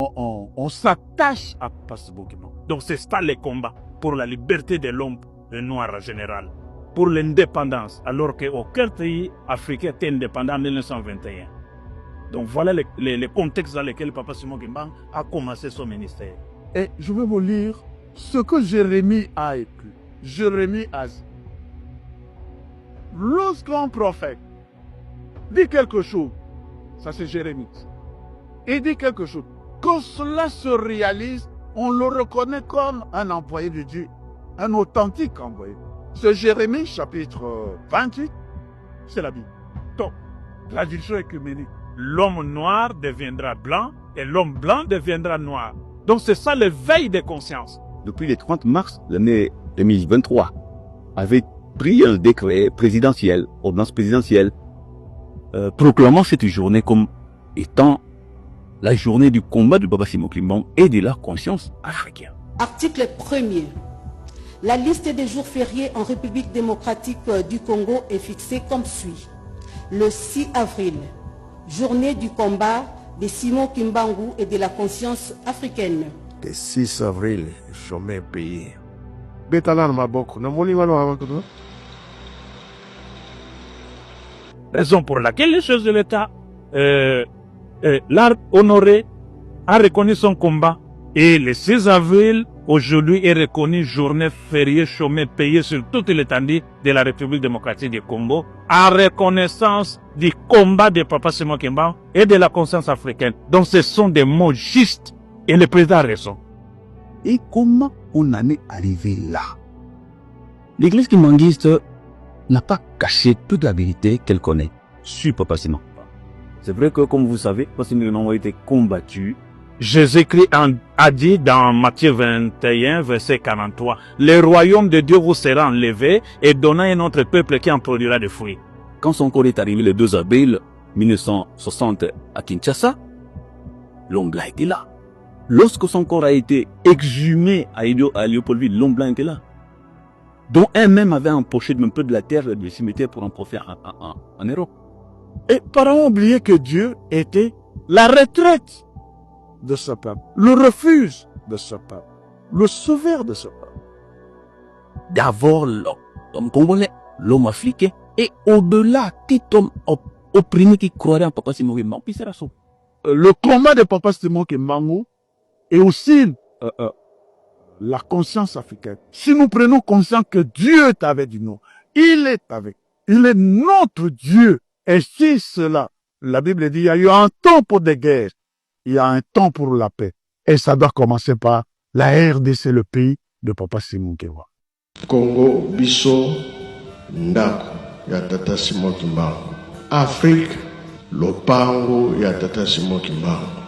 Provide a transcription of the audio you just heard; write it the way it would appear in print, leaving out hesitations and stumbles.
On s'attache à Papa Simon Kimbangu. Donc c'est ça les combats pour la liberté de l'homme noir en général, pour l'indépendance, alors qu'aucun pays africain était indépendant en 1921. Donc voilà les contextes dans lesquels Papa Simon Kimbangu a commencé son ministère. Et je vais vous lire ce que Jérémie a écrit. Jérémie a dit, lorsqu'un prophète dit quelque chose, ça c'est Jérémie, il dit quelque chose, quand cela se réalise, on le reconnaît comme un envoyé de Dieu, un authentique envoyé. C'est Jérémie chapitre 28, c'est la Bible. Donc, traduction écuménique. L'homme noir deviendra blanc et l'homme blanc deviendra noir. Donc c'est ça l'éveil des consciences. Depuis le 30 mars l'année 2023, avait pris un décret présidentiel, ordonnance présidentielle, proclamant cette journée comme étant la journée du combat de Papa Simon Kimbangu et de la conscience africaine. Article 1er. La liste des jours fériés en République démocratique du Congo est fixée comme suit. Le 6 avril, journée du combat de Simon Kimbangu et de la conscience africaine. Le 6 avril, chemin payé. Raison pour laquelle les chefs de l'État l'a honoré, a reconnu son combat. Et le 6 avril, aujourd'hui, est reconnu journée fériée chômée payée sur toute l'étendue de la République démocratique du Congo, en reconnaissance du combat de Papa Simon Kimbangu et de la conscience africaine. Donc ce sont des mots justes et le président a raison. Et comment on en est arrivé là? L'église kimbanguiste n'a pas caché toute la vérité qu'elle connaît sur Papa Simon. C'est vrai que, comme vous savez, Papa Simon Kimbangu a été combattu. Jésus-Christ a dit dans Matthieu 21, verset 43, « Le royaume de Dieu vous sera enlevé et donnant un autre peuple qui en produira des fruits. » Quand son corps est arrivé le 2 avril 1960 à Kinshasa, l'homme blanc était là. Lorsque son corps a été exhumé à Léopoldville, l'homme blanc était là. Dont un même avait empoché un peu de la terre du cimetière pour en profiter en Europe. Et par ont oublié que Dieu était la retraite de ce peuple, le refuge de ce peuple, le sauveur de ce peuple. D'abord l'homme congolais, l'homme africain, et au-delà, tout homme opprimé qui croirait en Papa Simon Kimbangu, puis c'est la sauve. Le combat de Papa Simon Kimbangu est aussi la conscience africaine. Si nous prenons conscience que Dieu est avec nous, il est avec, il est notre Dieu. Et si cela, la Bible dit, il y a eu un temps pour des guerres, il y a un temps pour la paix. Et ça doit commencer par la RDC, le pays de Papa Simon Kimbangu. Congo, biso, ndako, ya Tata Simon Kimbangu. Afrique, lopango, ya Tata Simon Kimbangu.